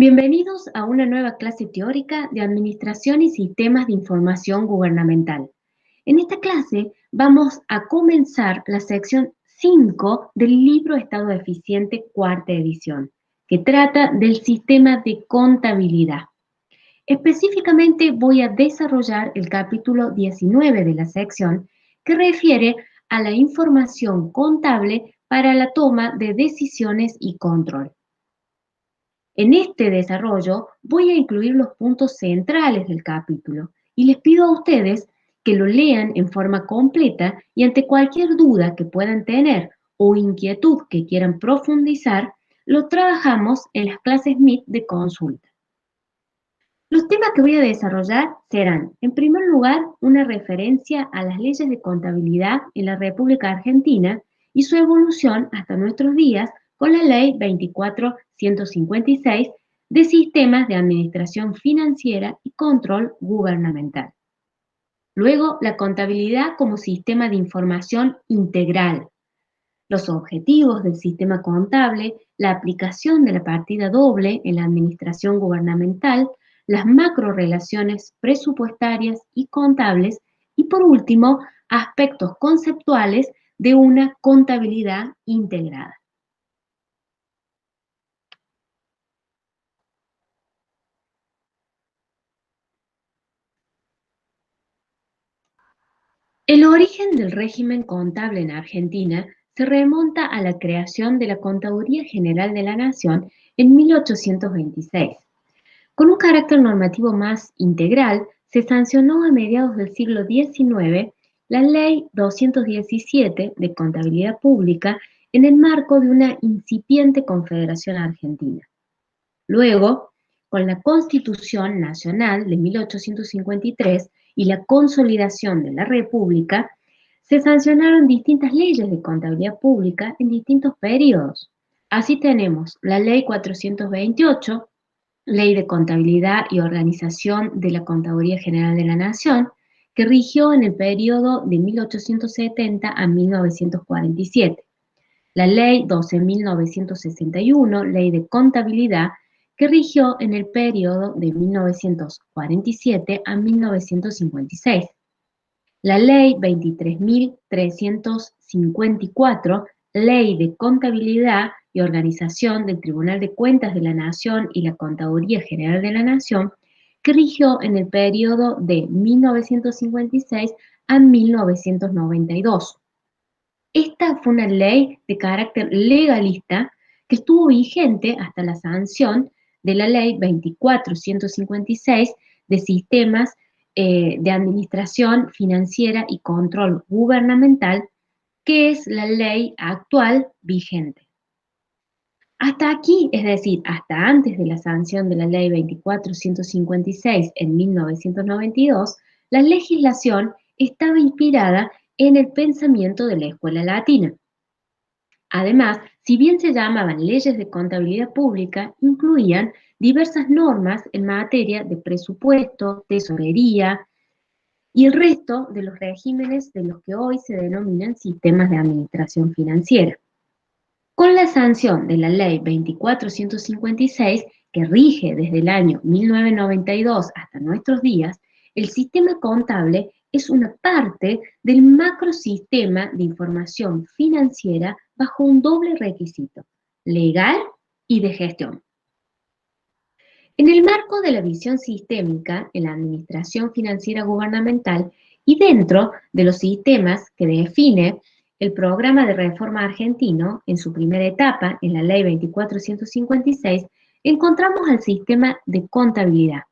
Bienvenidos a una nueva clase teórica de Administración y Sistemas de Información Gubernamental. En esta clase vamos a comenzar la sección 5 del libro Estado Eficiente, cuarta edición, que trata del sistema de contabilidad. Específicamente voy a desarrollar el capítulo 19 de la sección, que refiere a la información contable para la toma de decisiones y control. En este desarrollo voy a incluir los puntos centrales del capítulo y les pido a ustedes que lo lean en forma completa y ante cualquier duda que puedan tener o inquietud que quieran profundizar, lo trabajamos en las clases MIT de consulta. Los temas que voy a desarrollar serán, en primer lugar, una referencia a las leyes de contabilidad en la República Argentina y su evolución hasta nuestros días con la Ley 24.156 de Sistemas de Administración Financiera y Control Gubernamental. Luego, la contabilidad como sistema de información integral, los objetivos del sistema contable, la aplicación de la partida doble en la administración gubernamental, las macrorelaciones presupuestarias y contables y por último, aspectos conceptuales de una contabilidad integrada. El origen del régimen contable en Argentina se remonta a la creación de la Contaduría General de la Nación en 1826. Con un carácter normativo más integral, se sancionó a mediados del siglo XIX la Ley 217 de Contabilidad Pública en el marco de una incipiente Confederación Argentina. Luego, con la Constitución Nacional de 1853 y la consolidación de la República, se sancionaron distintas leyes de contabilidad pública en distintos periodos. Así tenemos la Ley 428, Ley de Contabilidad y Organización de la Contaduría General de la Nación, que rigió en el periodo de 1870 a 1947. La Ley 12.961, Ley de Contabilidad, que rigió en el periodo de 1947 a 1956. La Ley 23.354, Ley de Contabilidad y Organización del Tribunal de Cuentas de la Nación y la Contaduría General de la Nación, que rigió en el periodo de 1956 a 1992. Esta fue una ley de carácter legalista que estuvo vigente hasta la sanción de la Ley 24.156 de Sistemas de Administración Financiera y Control Gubernamental, que es la ley actual vigente. Hasta aquí, es decir, hasta antes de la sanción de la Ley 24.156 en 1992, la legislación estaba inspirada en el pensamiento de la Escuela Latina. Además, si bien se llamaban leyes de contabilidad pública, incluían diversas normas en materia de presupuesto, tesorería y el resto de los regímenes de los que hoy se denominan sistemas de administración financiera. Con la sanción de la Ley 24.156, que rige desde el año 1992 hasta nuestros días, el sistema contable es una parte del macrosistema de información financiera bajo un doble requisito, legal y de gestión. En el marco de la visión sistémica en la administración financiera gubernamental y dentro de los sistemas que define el programa de reforma argentino en su primera etapa, en la Ley 24.156, encontramos al sistema de contabilidad,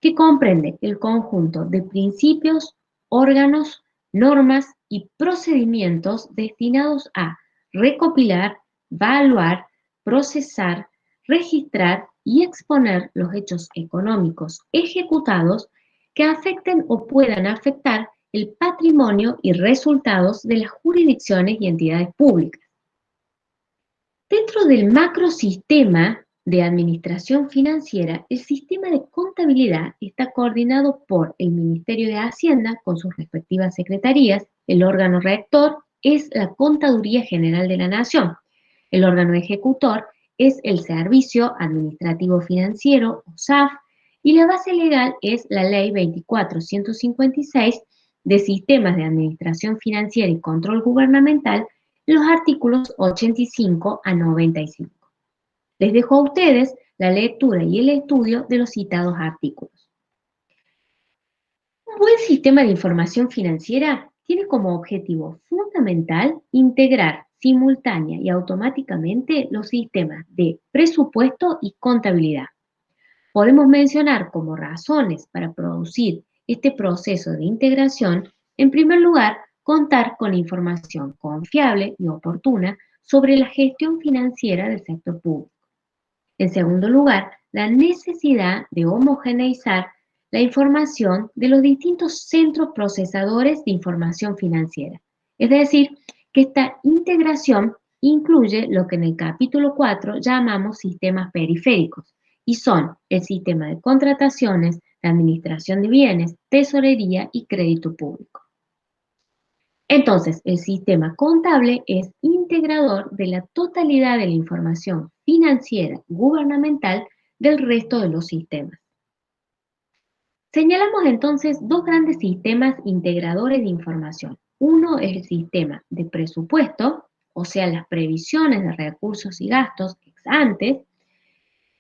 que comprende el conjunto de principios, órganos, normas y procedimientos destinados a recopilar, evaluar, procesar, registrar y exponer los hechos económicos ejecutados que afecten o puedan afectar el patrimonio y resultados de las jurisdicciones y entidades públicas. Dentro del macrosistema de administración financiera, el sistema de contabilidad está coordinado por el Ministerio de Hacienda con sus respectivas secretarías. El órgano rector es la Contaduría General de la Nación. El órgano ejecutor es el Servicio Administrativo Financiero, o SAF, y la base legal es la Ley 24.156 de Sistemas de Administración Financiera y Control Gubernamental, los artículos 85 a 95. Les dejo a ustedes la lectura y el estudio de los citados artículos. Un buen sistema de información financiera tiene como objetivo fundamental integrar simultánea y automáticamente los sistemas de presupuesto y contabilidad. Podemos mencionar como razones para producir este proceso de integración, en primer lugar, contar con información confiable y oportuna sobre la gestión financiera del sector público. En segundo lugar, la necesidad de homogeneizar la información de los distintos centros procesadores de información financiera. Es decir, que esta integración incluye lo que en el capítulo 4 llamamos sistemas periféricos, y son el sistema de contrataciones, de administración de bienes, tesorería y crédito público. Entonces, el sistema contable es integrador de la totalidad de la información financiera gubernamental del resto de los sistemas. Señalamos entonces dos grandes sistemas integradores de información. Uno es el sistema de presupuesto, o sea, las previsiones de recursos y gastos ex ante,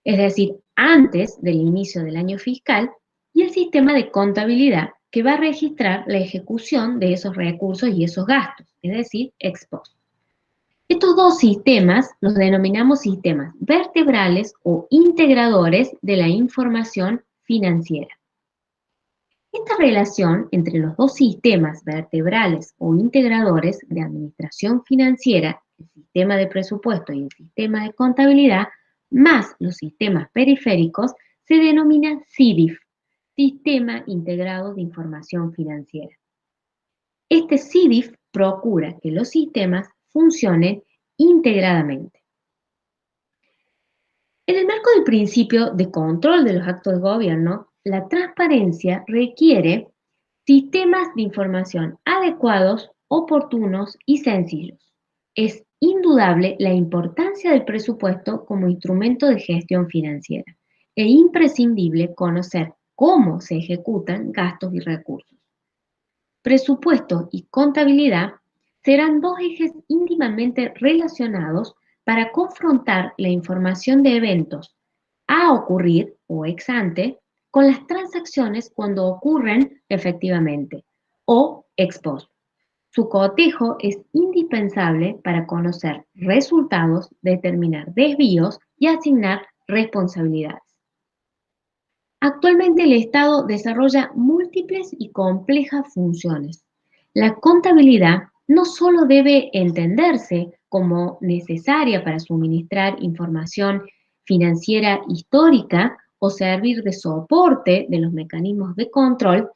es decir, antes del inicio del año fiscal, y el sistema de contabilidad, que va a registrar la ejecución de esos recursos y esos gastos, es decir, ex post. Estos dos sistemas los denominamos sistemas vertebrales o integradores de la información financiera. Esta relación entre los dos sistemas vertebrales o integradores de administración financiera, el sistema de presupuesto y el sistema de contabilidad, más los sistemas periféricos, se denomina SIDIF, Sistema Integrado de Información Financiera. Este SIDIF procura que los sistemas funcionen integradamente. En el marco del principio de control de los actos de gobierno, la transparencia requiere sistemas de información adecuados, oportunos y sencillos. Es indudable la importancia del presupuesto como instrumento de gestión financiera e imprescindible conocer cómo se ejecutan gastos y recursos. Presupuesto y contabilidad serán dos ejes íntimamente relacionados para confrontar la información de eventos a ocurrir o ex ante con las transacciones cuando ocurren efectivamente o ex post. Su cotejo es indispensable para conocer resultados, determinar desvíos y asignar responsabilidades. Actualmente el Estado desarrolla múltiples y complejas funciones. La contabilidad no solo debe entenderse como necesaria para suministrar información financiera histórica o servir de soporte de los mecanismos de control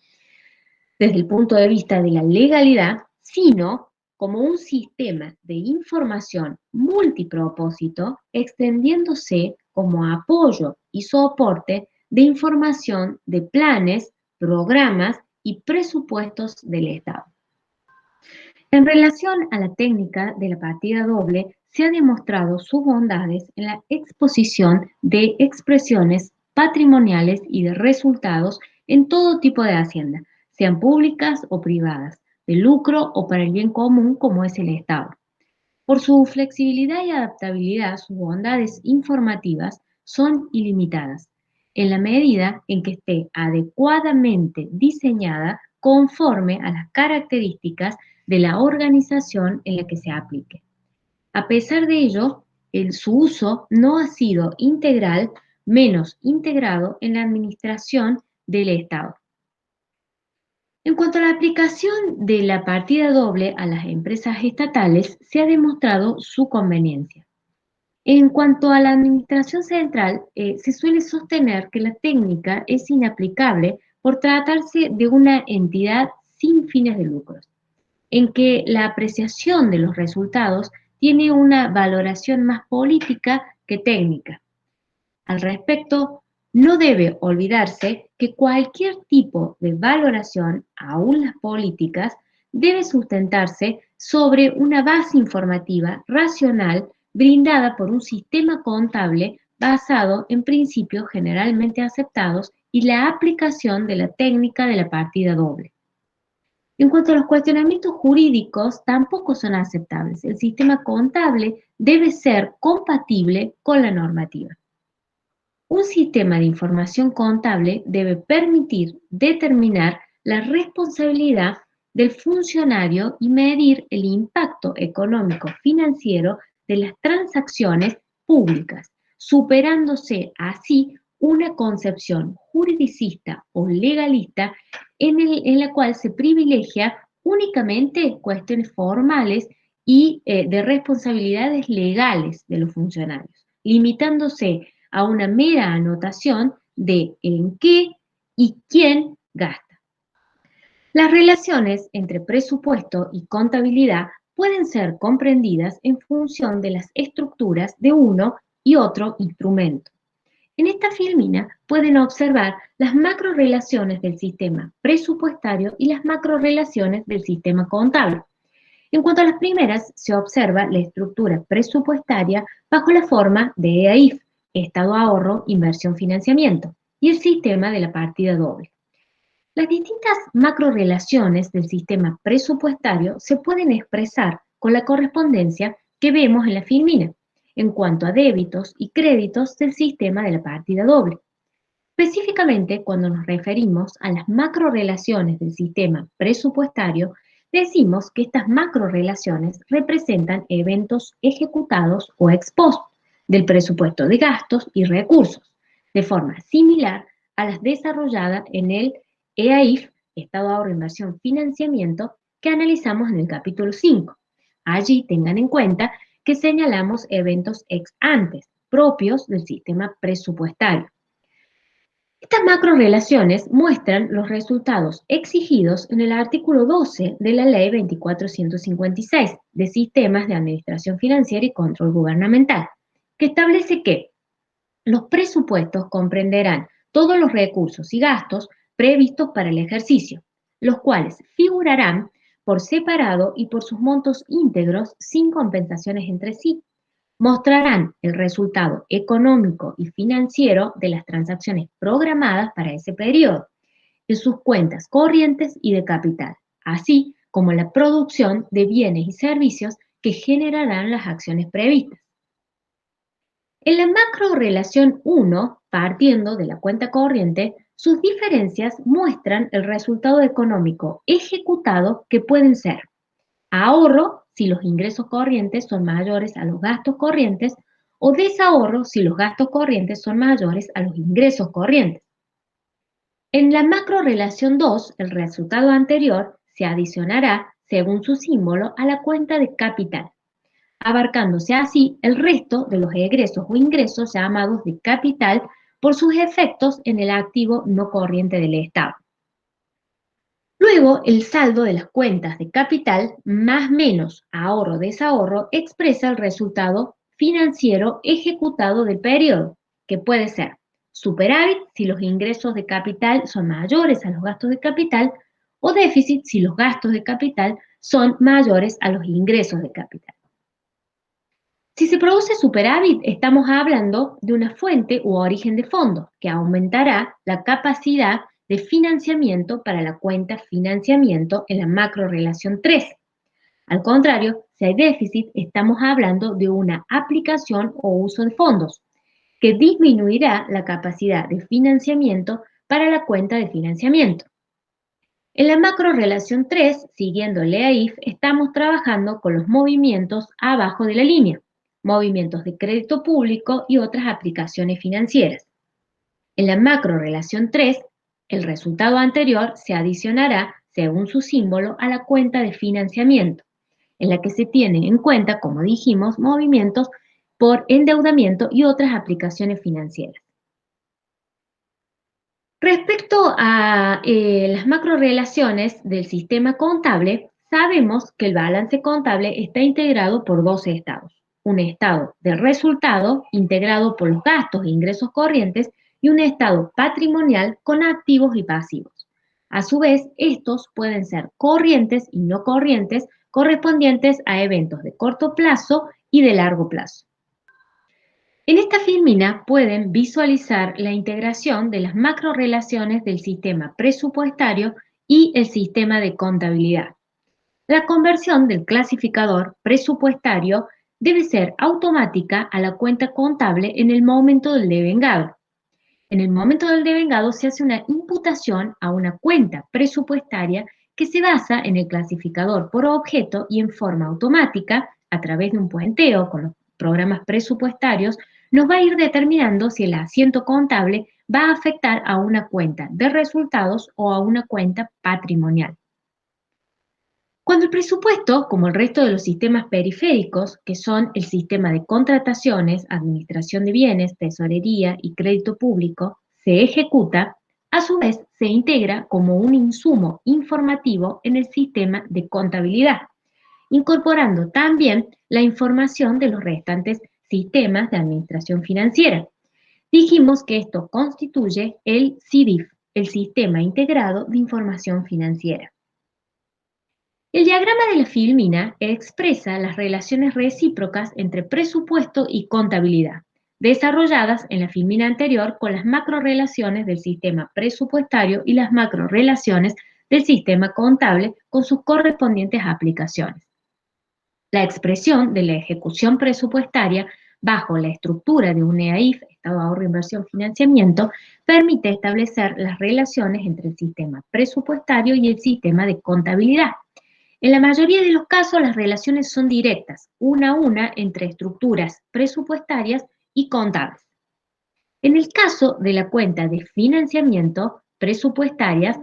desde el punto de vista de la legalidad, sino como un sistema de información multipropósito extendiéndose como apoyo y soporte de información de planes, programas y presupuestos del Estado. En relación a la técnica de la partida doble, se ha demostrado sus bondades en la exposición de expresiones patrimoniales y de resultados en todo tipo de hacienda, sean públicas o privadas, de lucro o para el bien común como es el Estado. Por su flexibilidad y adaptabilidad, sus bondades informativas son ilimitadas, en la medida en que esté adecuadamente diseñada conforme a las características de la organización en la que se aplique. A pesar de ello, su uso no ha sido integral, menos integrado en la administración del Estado. En cuanto a la aplicación de la partida doble a las empresas estatales, se ha demostrado su conveniencia. En cuanto a la administración central, se suele sostener que la técnica es inaplicable por tratarse de una entidad sin fines de lucro, en que la apreciación de los resultados tiene una valoración más política que técnica. Al respecto, no debe olvidarse que cualquier tipo de valoración, aún las políticas, debe sustentarse sobre una base informativa racional brindada por un sistema contable basado en principios generalmente aceptados y la aplicación de la técnica de la partida doble. En cuanto a los cuestionamientos jurídicos, tampoco son aceptables. El sistema contable debe ser compatible con la normativa. Un sistema de información contable debe permitir determinar la responsabilidad del funcionario y medir el impacto económico financiero de las transacciones públicas, superándose así una concepción juridicista o legalista en la cual se privilegia únicamente cuestiones formales y de responsabilidades legales de los funcionarios, limitándose a una mera anotación de en qué y quién gasta. Las relaciones entre presupuesto y contabilidad pueden ser comprendidas en función de las estructuras de uno y otro instrumento. En esta filmina pueden observar las macrorelaciones del sistema presupuestario y las macrorelaciones del sistema contable. En cuanto a las primeras, se observa la estructura presupuestaria bajo la forma de EAIF, Estado Ahorro, Inversión, Financiamiento, y el sistema de la partida doble. Las distintas macrorelaciones del sistema presupuestario se pueden expresar con la correspondencia que vemos en la filmina, en cuanto a débitos y créditos del sistema de la partida doble. Específicamente, cuando nos referimos a las macrorelaciones del sistema presupuestario, decimos que estas macrorelaciones representan eventos ejecutados o ex post del presupuesto de gastos y recursos, de forma similar a las desarrolladas en el EAIF, Estado de Ahorro, Inversión, Financiamiento, que analizamos en el capítulo 5. Allí tengan en cuenta que señalamos eventos ex antes, propios del sistema presupuestario. Estas macrorelaciones muestran los resultados exigidos en el artículo 12 de la Ley 24.156 de Sistemas de Administración Financiera y Control Gubernamental, que establece que los presupuestos comprenderán todos los recursos y gastos previstos para el ejercicio, los cuales figurarán por separado y por sus montos íntegros sin compensaciones entre sí. Mostrarán el resultado económico y financiero de las transacciones programadas para ese periodo, en sus cuentas corrientes y de capital, así como la producción de bienes y servicios que generarán las acciones previstas. En la macrorelación 1, partiendo de la cuenta corriente, sus diferencias muestran el resultado económico ejecutado que pueden ser ahorro si los ingresos corrientes son mayores a los gastos corrientes o desahorro si los gastos corrientes son mayores a los ingresos corrientes. En la macrorelación 2, el resultado anterior se adicionará, según su símbolo, a la cuenta de capital, abarcándose así el resto de los egresos o ingresos llamados de capital por sus efectos en el activo no corriente del Estado. Luego, el saldo de las cuentas de capital más menos ahorro-desahorro expresa el resultado financiero ejecutado del periodo, que puede ser superávit si los ingresos de capital son mayores a los gastos de capital o déficit si los gastos de capital son mayores a los ingresos de capital. Si se produce superávit, estamos hablando de una fuente u origen de fondo que aumentará la capacidad de financiamiento para la cuenta financiamiento en la macrorelación 3. Al contrario, si hay déficit, estamos hablando de una aplicación o uso de fondos que disminuirá la capacidad de financiamiento para la cuenta de financiamiento. En la macrorelación 3, siguiendo el EAIF, estamos trabajando con los movimientos abajo de la línea, movimientos de crédito público y otras aplicaciones financieras. En la macrorelación 3, el resultado anterior se adicionará, según su símbolo, a la cuenta de financiamiento, en la que se tienen en cuenta, como dijimos, movimientos por endeudamiento y otras aplicaciones financieras. Respecto a las macrorelaciones del sistema contable, sabemos que el balance contable está integrado por dos estados. Un estado de resultado integrado por los gastos e ingresos corrientes y un estado patrimonial con activos y pasivos. A su vez, estos pueden ser corrientes y no corrientes correspondientes a eventos de corto plazo y de largo plazo. En esta filmina pueden visualizar la integración de las macrorelaciones del sistema presupuestario y el sistema de contabilidad. La conversión del clasificador presupuestario debe ser automática a la cuenta contable en el momento del devengado. En el momento del devengado se hace una imputación a una cuenta presupuestaria que se basa en el clasificador por objeto y en forma automática, a través de un puenteo con los programas presupuestarios, nos va a ir determinando si el asiento contable va a afectar a una cuenta de resultados o a una cuenta patrimonial. Cuando el presupuesto, como el resto de los sistemas periféricos, que son el sistema de contrataciones, administración de bienes, tesorería y crédito público, se ejecuta, a su vez se integra como un insumo informativo en el sistema de contabilidad, incorporando también la información de los restantes sistemas de administración financiera. Dijimos que esto constituye el SIDIF, el Sistema Integrado de Información Financiera. El diagrama de la filmina expresa las relaciones recíprocas entre presupuesto y contabilidad, desarrolladas en la filmina anterior con las macrorelaciones del sistema presupuestario y las macrorelaciones del sistema contable con sus correspondientes aplicaciones. La expresión de la ejecución presupuestaria bajo la estructura de un EAIF, Estado de Ahorro, Inversión, Financiamiento, permite establecer las relaciones entre el sistema presupuestario y el sistema de contabilidad. En la mayoría de los casos, las relaciones son directas, una a una, entre estructuras presupuestarias y contables. En el caso de la cuenta de financiamiento presupuestarias,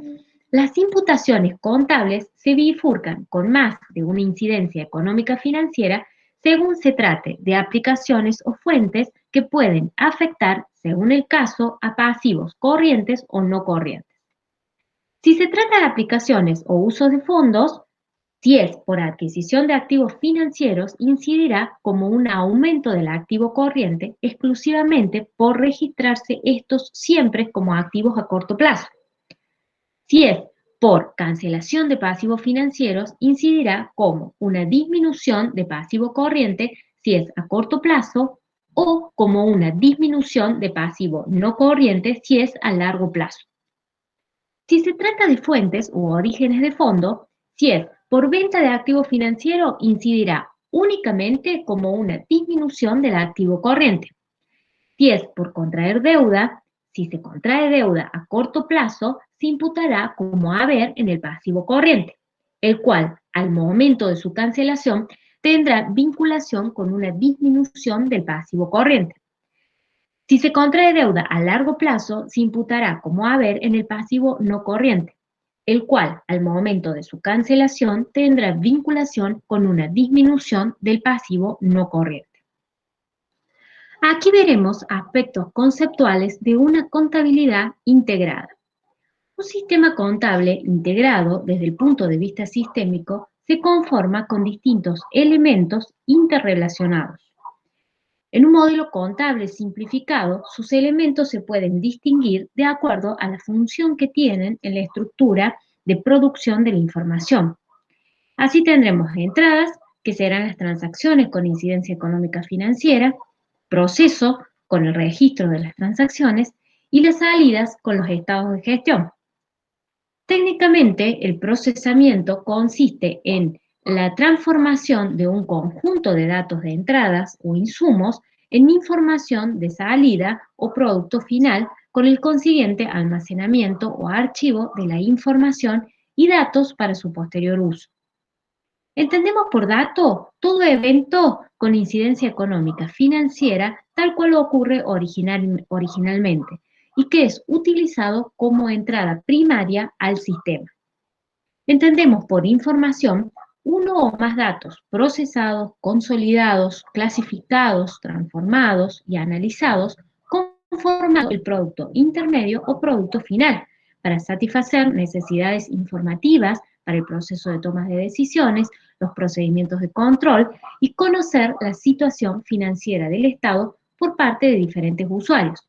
las imputaciones contables se bifurcan con más de una incidencia económica financiera según se trate de aplicaciones o fuentes que pueden afectar, según el caso, a pasivos corrientes o no corrientes. Si se trata de aplicaciones o usos de fondos, si es por adquisición de activos financieros, incidirá como un aumento del activo corriente exclusivamente por registrarse estos siempre como activos a corto plazo. Si es por cancelación de pasivos financieros, incidirá como una disminución de pasivo corriente si es a corto plazo o como una disminución de pasivo no corriente si es a largo plazo. Si se trata de fuentes u orígenes de fondo, si es por venta de activo financiero, incidirá únicamente como una disminución del activo corriente. Si es por contraer deuda, si se contrae deuda a corto plazo, se imputará como haber en el pasivo corriente, el cual, al momento de su cancelación, tendrá vinculación con una disminución del pasivo corriente. Si se contrae deuda a largo plazo, se imputará como haber en el pasivo no corriente, el cual, al momento de su cancelación, tendrá vinculación con una disminución del pasivo no corriente. Aquí veremos aspectos conceptuales de una contabilidad integrada. Un sistema contable integrado desde el punto de vista sistémico se conforma con distintos elementos interrelacionados. En un modelo contable simplificado, sus elementos se pueden distinguir de acuerdo a la función que tienen en la estructura de producción de la información. Así tendremos entradas, que serán las transacciones con incidencia económica financiera, proceso, con el registro de las transacciones, y las salidas con los estados de gestión. Técnicamente, el procesamiento consiste en la transformación de un conjunto de datos de entradas o insumos en información de salida o producto final con el consiguiente almacenamiento o archivo de la información y datos para su posterior uso. Entendemos por dato todo evento con incidencia económica financiera tal cual ocurre originalmente y que es utilizado como entrada primaria al sistema. Entendemos por información uno o más datos procesados, consolidados, clasificados, transformados y analizados conformando el producto intermedio o producto final para satisfacer necesidades informativas para el proceso de toma de decisiones, los procedimientos de control y conocer la situación financiera del Estado por parte de diferentes usuarios.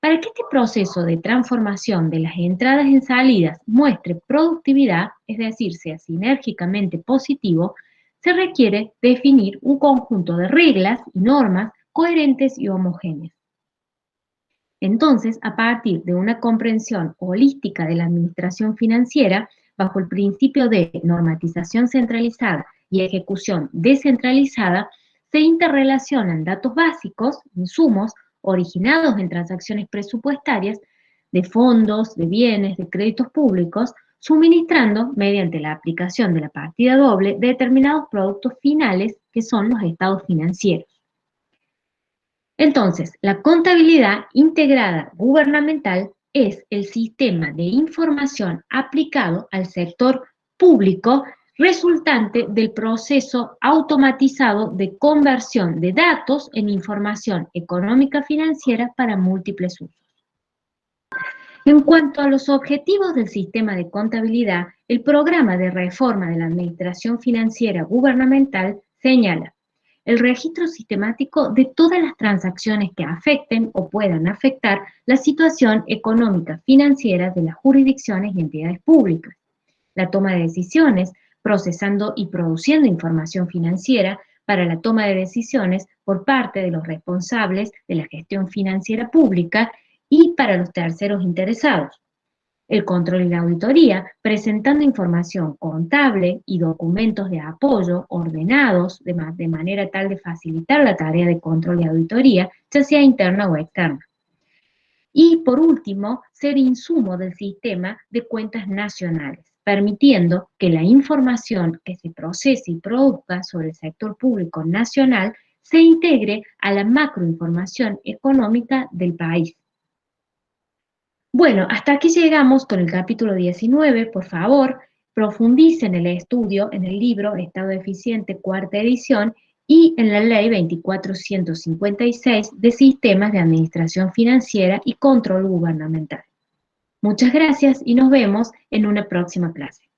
Para que este proceso de transformación de las entradas en salidas muestre productividad, es decir, sea sinérgicamente positivo, se requiere definir un conjunto de reglas y normas coherentes y homogéneas. Entonces, a partir de una comprensión holística de la administración financiera, bajo el principio de normatización centralizada y ejecución descentralizada, se interrelacionan datos básicos, insumos, originados en transacciones presupuestarias de fondos, de bienes, de créditos públicos, suministrando, mediante la aplicación de la partida doble, determinados productos finales que son los estados financieros. Entonces, la contabilidad integrada gubernamental es el sistema de información aplicado al sector público resultante del proceso automatizado de conversión de datos en información económica financiera para múltiples usos. En cuanto a los objetivos del sistema de contabilidad, el programa de reforma de la administración financiera gubernamental señala el registro sistemático de todas las transacciones que afecten o puedan afectar la situación económica financiera de las jurisdicciones y entidades públicas, la toma de decisiones, procesando y produciendo información financiera para la toma de decisiones por parte de los responsables de la gestión financiera pública y para los terceros interesados. El control y la auditoría, presentando información contable y documentos de apoyo ordenados de manera tal de facilitar la tarea de control y auditoría, ya sea interna o externa. Y por último, ser insumo del sistema de cuentas nacionales, permitiendo que la información que se procese y produzca sobre el sector público nacional se integre a la macroinformación económica del país. Bueno, hasta aquí llegamos con el capítulo 19. Por favor, profundicen en el estudio en el libro Estado Eficiente, cuarta edición, y en la Ley 24.156 de Sistemas de Administración Financiera y Control Gubernamental. Muchas gracias y nos vemos en una próxima clase.